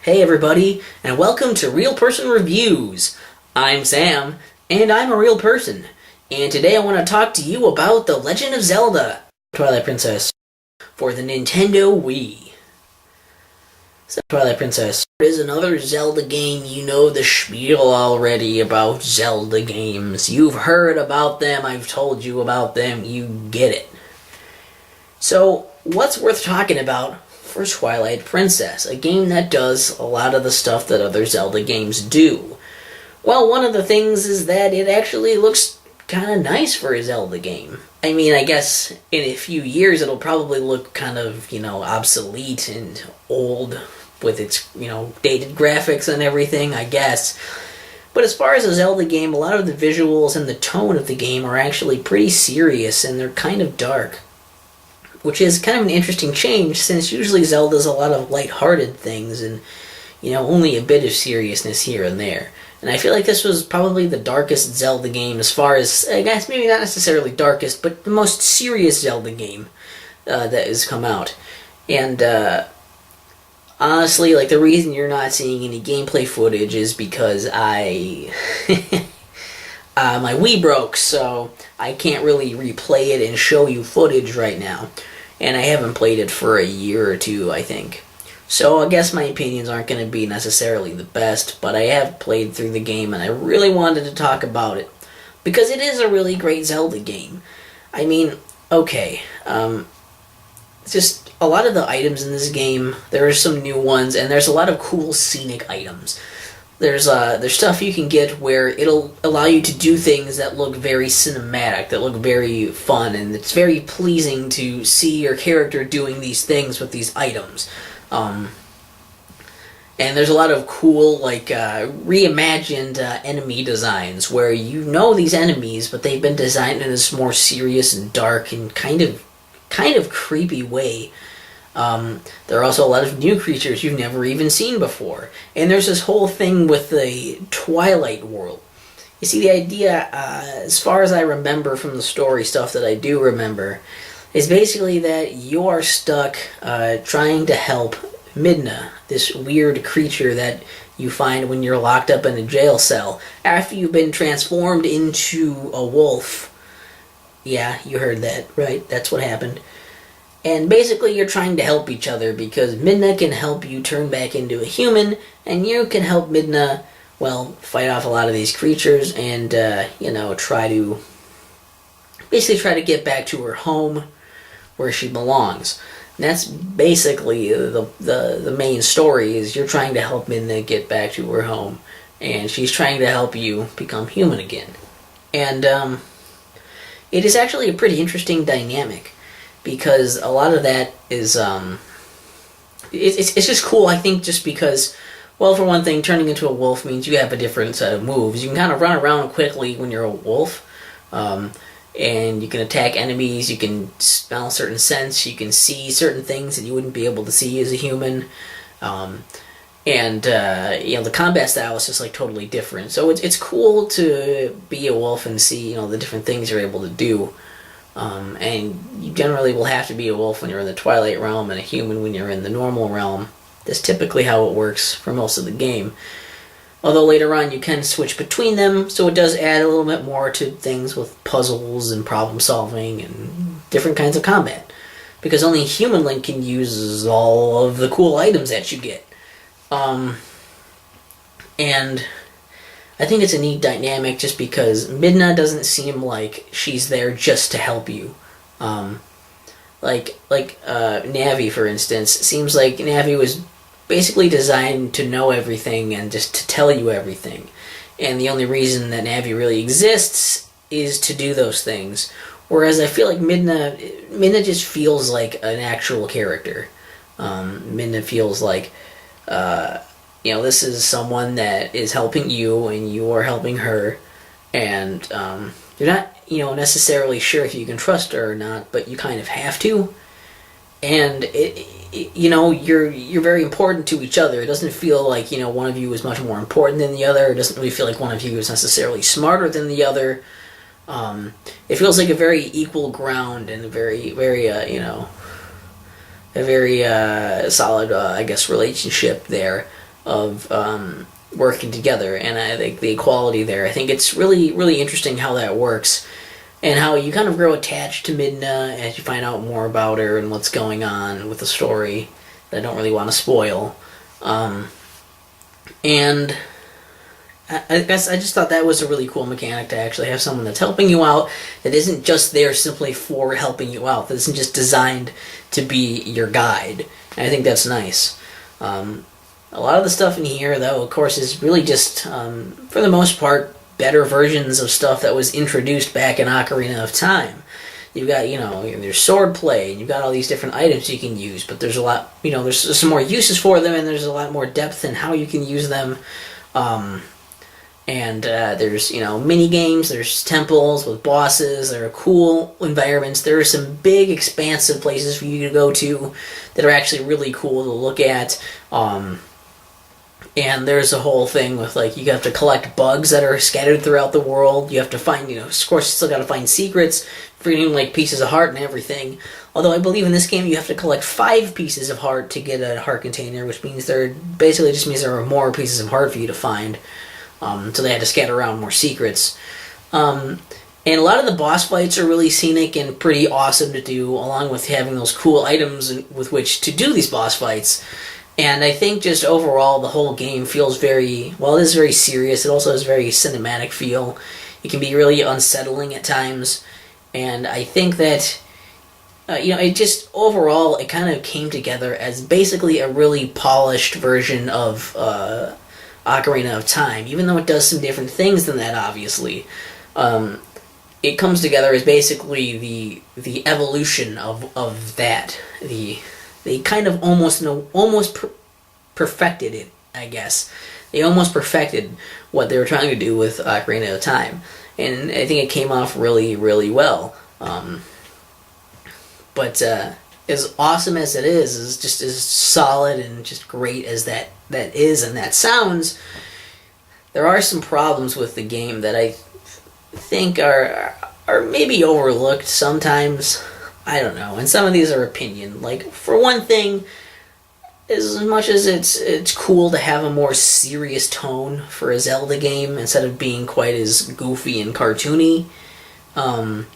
Hey everybody, and welcome to Real Person Reviews. I'm Sam, and I'm a real person. And today I want to talk to you about The Legend of Zelda, Twilight Princess, for the Nintendo Wii. So, Twilight Princess is another Zelda game. You know the spiel already about Zelda games. You've heard about them, I've told you about them, you get it. So, what's worth talking about for Twilight Princess, a game that does a lot of the stuff that other Zelda games do? Well, one of the things is that it actually looks kind of nice for a Zelda game. I mean, I guess in a few years it'll probably look kind of, obsolete and old with its, dated graphics and everything, I guess. But as far as a Zelda game, a lot of the visuals and the tone of the game are actually pretty serious and they're kind of dark, which is kind of an interesting change, since usually Zelda's a lot of lighthearted things and, only a bit of seriousness here and there. And I feel like this was probably the darkest Zelda game as far as, I guess maybe not necessarily darkest, but the most serious Zelda game that has come out. And honestly, the reason you're not seeing any gameplay footage is because my Wii broke, so I can't really replay it and show you footage right now. And I haven't played it for a year or two, I think. So I guess my opinions aren't going to be necessarily the best, but I have played through the game and I really wanted to talk about it, because it is a really great Zelda game. I mean, okay, just a lot of the items in this game, there are some new ones, and there's a lot of cool scenic items. There's stuff you can get where it'll allow you to do things that look very cinematic, that look very fun, and it's very pleasing to see your character doing these things with these items. And there's a lot of cool, reimagined enemy designs where you know these enemies, but they've been designed in this more serious and dark and kind of creepy way. There are also a lot of new creatures you've never even seen before. And there's this whole thing with the Twilight world. You see, the idea, as far as I remember from the story stuff that I do remember, is basically that you are stuck trying to help Midna, this weird creature that you find when you're locked up in a jail cell after you've been transformed into a wolf. Yeah, you heard that, right? That's what happened. And basically you're trying to help each other, because Midna can help you turn back into a human, and you can help Midna, fight off a lot of these creatures and, try to get back to her home where she belongs. And that's basically the main story, is you're trying to help Midna get back to her home, and she's trying to help you become human again. And it is actually a pretty interesting dynamic, because a lot of that is it's just cool, I think, just because, for one thing, turning into a wolf means you have a different set of moves. You can kind of run around quickly when you're a wolf, and you can attack enemies, you can smell certain scents, you can see certain things that you wouldn't be able to see as a human, and the combat style is just totally different. So it's cool to be a wolf and see the different things you're able to do. And you generally will have to be a wolf when you're in the Twilight realm and a human when you're in the normal realm. That's typically how it works for most of the game. Although later on you can switch between them, so it does add a little bit more to things with puzzles and problem solving and different kinds of combat. Because only human Link can use all of the cool items that you get. And I think it's a neat dynamic, just because Midna doesn't seem like she's there just to help you. Navi, for instance, seems like Navi was basically designed to know everything and just to tell you everything. And the only reason that Navi really exists is to do those things. Whereas I feel like Midna just feels like an actual character. Midna feels like this is someone that is helping you, and you are helping her, and you're not, necessarily sure if you can trust her or not, but you kind of have to. And you're very important to each other. It doesn't feel like one of you is much more important than the other. It doesn't really feel like one of you is necessarily smarter than the other. It feels like a very equal ground and a very solid, relationship there. of working together, and I think the equality there. I think it's really, really interesting how that works, and how you kind of grow attached to Midna as you find out more about her and what's going on with the story that I don't really want to spoil. And I guess I just thought that was a really cool mechanic to actually have someone that's helping you out that isn't just there simply for helping you out, that isn't just designed to be your guide. And I think that's nice. A lot of the stuff in here, though, of course, is really just, for the most part, better versions of stuff that was introduced back in Ocarina of Time. You've got, there's sword play, and you've got all these different items you can use, but there's a lot, there's some more uses for them, and there's a lot more depth in how you can use them. And there's, mini games, there's temples with bosses, there are cool environments, there are some big, expansive places for you to go to that are actually really cool to look at. And there's a whole thing with, you have to collect bugs that are scattered throughout the world. You have to find, of course, you still got to find secrets, finding, pieces of heart and everything. Although I believe in this game you have to collect 5 pieces of heart to get a heart container, which means basically just means there are more pieces of heart for you to find. So they had to scatter around more secrets. And a lot of the boss fights are really scenic and pretty awesome to do, along with having those cool items with which to do these boss fights. And I think just overall the whole game feels it is very serious, it also has a very cinematic feel. It can be really unsettling at times. And I think that, it just, overall, it kind of came together as basically a really polished version of Ocarina of Time. Even though it does some different things than that, obviously. It comes together as basically the evolution of that. They kind of almost perfected it, I guess. They almost perfected what they were trying to do with Ocarina of Time. And I think it came off really, really well. But as awesome as it is just as solid and just great as that is and that sounds, there are some problems with the game that I think are maybe overlooked sometimes. I don't know, and some of these are opinion. For one thing, as much as it's cool to have a more serious tone for a Zelda game instead of being quite as goofy and cartoony, not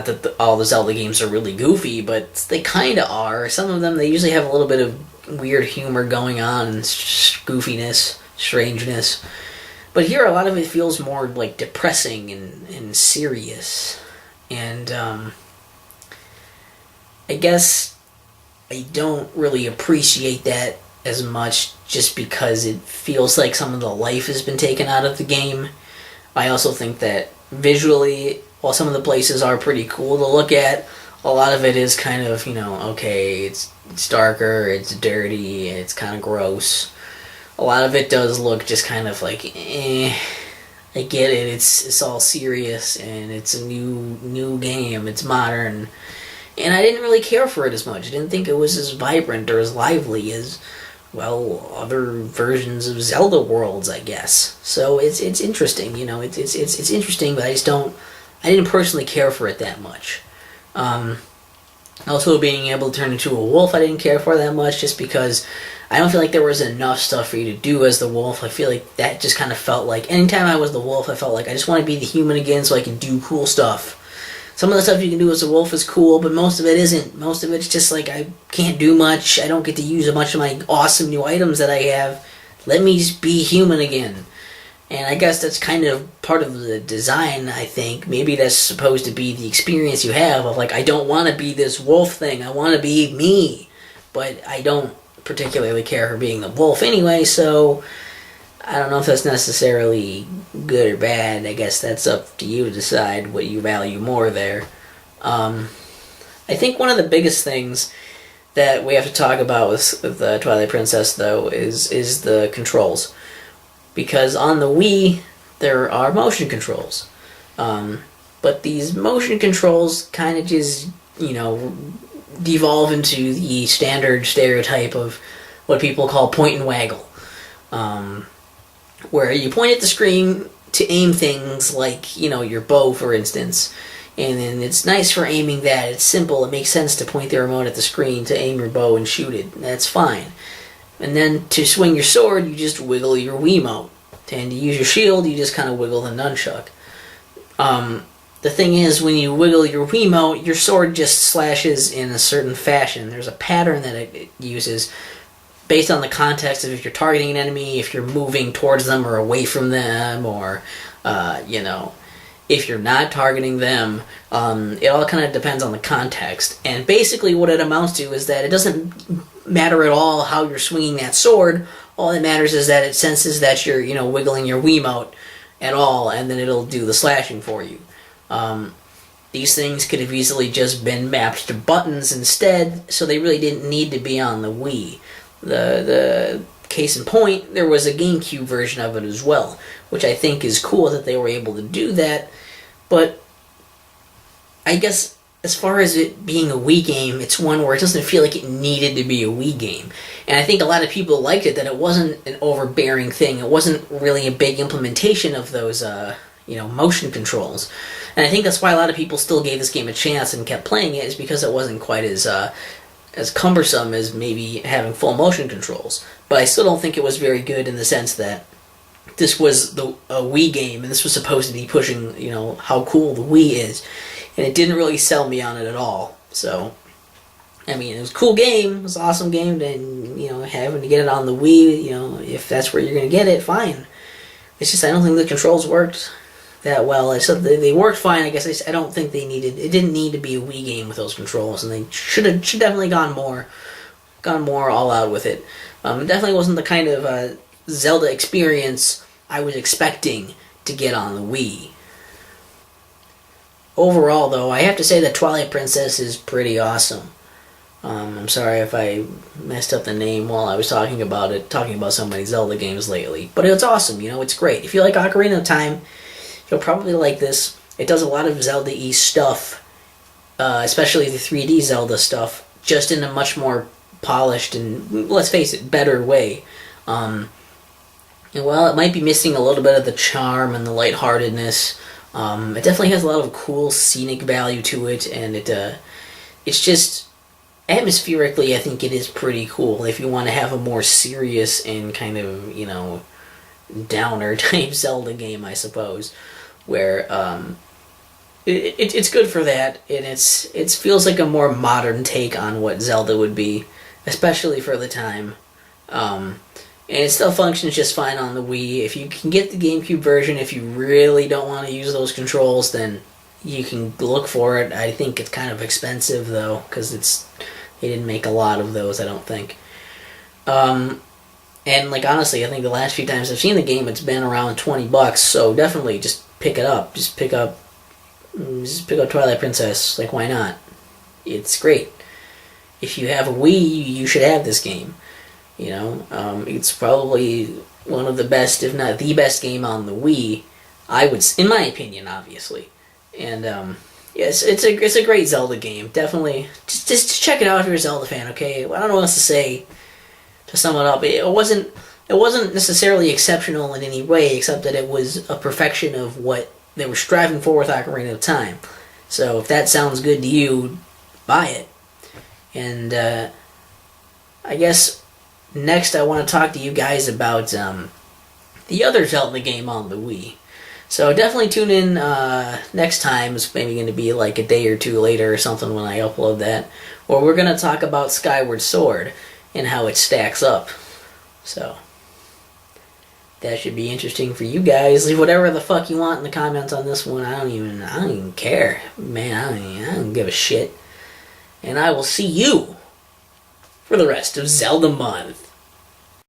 that all the Zelda games are really goofy, but they kind of are. Some of them, they usually have a little bit of weird humor going on, and goofiness, strangeness. But here, a lot of it feels more depressing and serious. And I guess I don't really appreciate that as much just because it feels like some of the life has been taken out of the game. I also think that visually, while some of the places are pretty cool to look at, a lot of it is kind of, okay, it's darker, it's dirty, it's kind of gross. A lot of it does look just kind of I get it, it's all serious, and it's a new game, it's modern, and I didn't really care for it as much. I didn't think it was as vibrant or as lively as, other versions of Zelda worlds, I guess. So it's interesting, it's interesting, but I didn't personally care for it that much. Also, being able to turn into a wolf, I didn't care for that much, just because I don't feel like there was enough stuff for you to do as the wolf. I feel like that just kind of felt like, anytime I was the wolf, I felt like I just want to be the human again so I can do cool stuff. Some of the stuff you can do as a wolf is cool, but most of it isn't. Most of it's just I can't do much. I don't get to use a bunch of my awesome new items that I have. Let me just be human again. And I guess that's kind of part of the design, I think. Maybe that's supposed to be the experience you have of I don't want to be this wolf thing. I want to be me. But I don't particularly care for being the wolf anyway, so I don't know if that's necessarily good or bad. I guess that's up to you to decide what you value more there. I think one of the biggest things that we have to talk about with Twilight Princess, though, is the controls. Because on the Wii, there are motion controls. But these motion controls kind of just, devolve into the standard stereotype of what people call point and waggle. Where you point at the screen to aim things like, your bow, for instance. And then it's nice for aiming that. It's simple. It makes sense to point the remote at the screen to aim your bow and shoot it. That's fine. And then to swing your sword, you just wiggle your Wiimote. And to use your shield, you just kind of wiggle the nunchuck. The thing is, when you wiggle your Wiimote, your sword just slashes in a certain fashion. There's a pattern that it uses based on the context of if you're targeting an enemy, if you're moving towards them or away from them, or, if you're not targeting them. It all kind of depends on the context. And basically what it amounts to is that it doesn't matter at all how you're swinging that sword. All that matters is that it senses that you're, wiggling your Wiimote at all, and then it'll do the slashing for you. These things could have easily just been mapped to buttons instead, so they really didn't need to be on the Wii. The case in point, there was a GameCube version of it as well, which I think is cool that they were able to do that, but I guess as far as it being a Wii game, it's one where it doesn't feel like it needed to be a Wii game. And I think a lot of people liked it, that it wasn't an overbearing thing. It wasn't really a big implementation of those, motion controls. And I think that's why a lot of people still gave this game a chance and kept playing it, is because it wasn't quite as cumbersome as maybe having full motion controls. But I still don't think it was very good in the sense that this was a Wii game, and this was supposed to be pushing, how cool the Wii is. And it didn't really sell me on it at all. So, I mean, it was a cool game. It was an awesome game. And, having to get it on the Wii, if that's where you're going to get it, fine. It's just I don't think the controls worked that well. I said they worked fine. I guess I don't think it didn't need to be a Wii game with those controls. And they should definitely gone more all out with it. It definitely wasn't the kind of Zelda experience I was expecting to get on the Wii. Overall, though, I have to say that Twilight Princess is pretty awesome. I'm sorry if I messed up the name while I was talking about so many Zelda games lately. But it's awesome, it's great. If you like Ocarina of Time, you'll probably like this. It does a lot of Zelda-y stuff, especially the 3D Zelda stuff, just in a much more polished and, let's face it, better way. And while it might be missing a little bit of the charm and the lightheartedness, it definitely has a lot of cool scenic value to it, and it's just, atmospherically, I think it is pretty cool if you want to have a more serious and kind of, downer type Zelda game, I suppose, where it's good for that, and it feels like a more modern take on what Zelda would be, especially for the time. And it still functions just fine on the Wii. If you can get the GameCube version, if you really don't want to use those controls, then you can look for it. I think it's kind of expensive, though, because they didn't make a lot of those, I don't think. And, honestly, I think the last few times I've seen the game, it's been around $20, so definitely just pick it up. Just pick up Twilight Princess. Why not? It's great. If you have a Wii, you should have this game. It's probably one of the best, if not the best game on the Wii, in my opinion, obviously. And, yes, it's a great Zelda game. Definitely, just check it out if you're a Zelda fan, okay? I don't know what else to say to sum it up. It wasn't necessarily exceptional in any way, except that it was a perfection of what they were striving for with Ocarina of Time. So if that sounds good to you, buy it. And, I guess next I want to talk to you guys about the other Zelda game on the Wii. So definitely tune in next time. It's maybe going to be like a day or two later or something when I upload that. Where we're going to talk about Skyward Sword and how it stacks up. So that should be interesting for you guys. Leave whatever the fuck you want in the comments on this one. I don't even care. Man, I don't give a shit. And I will see you for the rest of Zelda Month.